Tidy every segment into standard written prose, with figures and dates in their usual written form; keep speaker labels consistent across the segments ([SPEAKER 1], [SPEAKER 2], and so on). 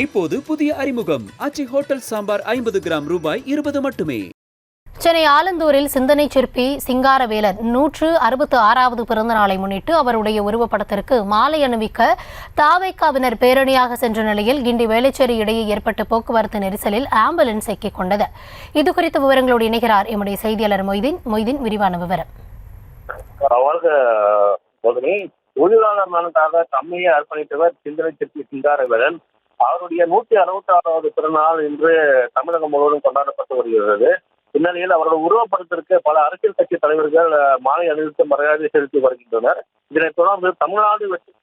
[SPEAKER 1] இப்போது புதிய அறிமுகம் அச்சி ஹோட்டல் சாம்பார் 50 கிராம் ரூபாய் 20 மட்டுமே.
[SPEAKER 2] சென்னை ஆலந்தூரில் சிந்தனை சிற்பி சிங்காரவேலர் 166வது பிறந்த நாளை முன்னிட்டு அவருடைய உருவப்படத்திற்கு மாலை அணிவிக்க தாவேக்காவினர் பேரணியாக சென்ற நிலையில் கிண்டி வேளச்சேரி இடையே ஏற்பட்ட போக்குவரத்து நெரிசலில் ஆம்புலன்ஸ் சிக்கிக் கொண்டது. இதுகுறித்த விவரங்களோடு இணைகிறார் எம்முடைய செய்தியாளர் மொய்தீன். விரிவான விவரம்.
[SPEAKER 3] தொழிலாளர் நலனுக்காக தம்மையே அர்ப்பணித்தவர் சிந்தனை சிற்பி சிங்காரவேலன். அவருடைய 166வது பிறந்தநாள் இன்று தமிழகம் முழுவதும் கொண்டாடப்பட்டு வருகிறது. இந்நிலையில் அவரது உருவப்படத்திற்கு பல அரசியல் கட்சி தலைவர்கள் மாலை அணிவித்து மரியாதை செலுத்தி வருகின்றனர். இதனைத் தொடர்ந்து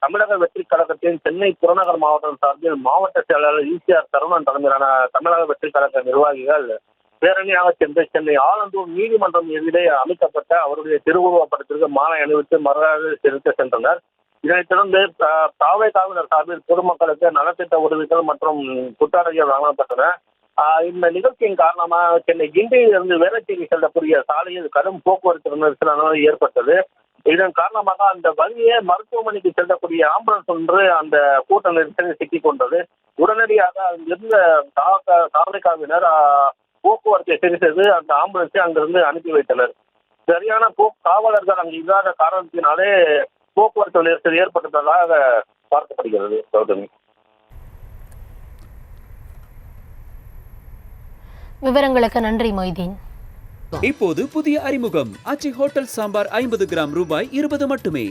[SPEAKER 3] தமிழக வெற்றி கழகத்தின் சென்னை புறநகர் மாவட்டம் சார்பில் மாவட்ட செயலாளர் ஈசிஆர் சரவணன் தலைமையிலான தமிழக வெற்றி கழக நிர்வாகிகள் பேரணியாக சென்று சென்னை ஆலந்தூர் நீதிமன்றம் எதிரே அமைக்கப்பட்ட அவருடைய திருவுருவப்படத்திற்கு மாலை அணிவித்து மரியாதை செலுத்த சென்றனர். இதனைத் தொடர்ந்து தாவேக்காவினர் சார்பில் பொதுமக்களுக்கு நலத்திட்ட உதவிகள் மற்றும் புத்தாடைகள் வழங்கப்பட்டன. இந்த நிகழ்ச்சியின் காரணமாக சென்னை கிண்டியிலிருந்து வேளச்சேரி செல்லக்கூடிய சாலையில் கடும் போக்குவரத்து நெரிசல் ஏற்பட்டது. இதன் காரணமாக அந்த வழியே மருத்துவமனைக்கு செல்லக்கூடிய ஆம்புலன்ஸ் ஒன்று அந்த கூட்ட நெரிசலில் சிக்கிக் கொண்டது. உடனடியாக அங்கிருந்த தாவேக்காவினர் போக்குவரத்தை சரி செய்து அந்த ஆம்புலன்ஸை அங்கிருந்து அனுப்பி வைத்தனர். சரியான காவலர்கள் அங்கு இல்லாத காரணத்தினாலே போக்குவரத்து நெரிசல் ஏற்பட்டதாக பார்க்கப்படுகிறது. கௌதமி,
[SPEAKER 2] விவரங்களுக்கு நன்றி மொய்தீன்.
[SPEAKER 1] இப்போது புதிய அறிமுகம் அச்சி ஹோட்டல் சாம்பார் 50 கிராம் ரூபாய் 20 மட்டுமே.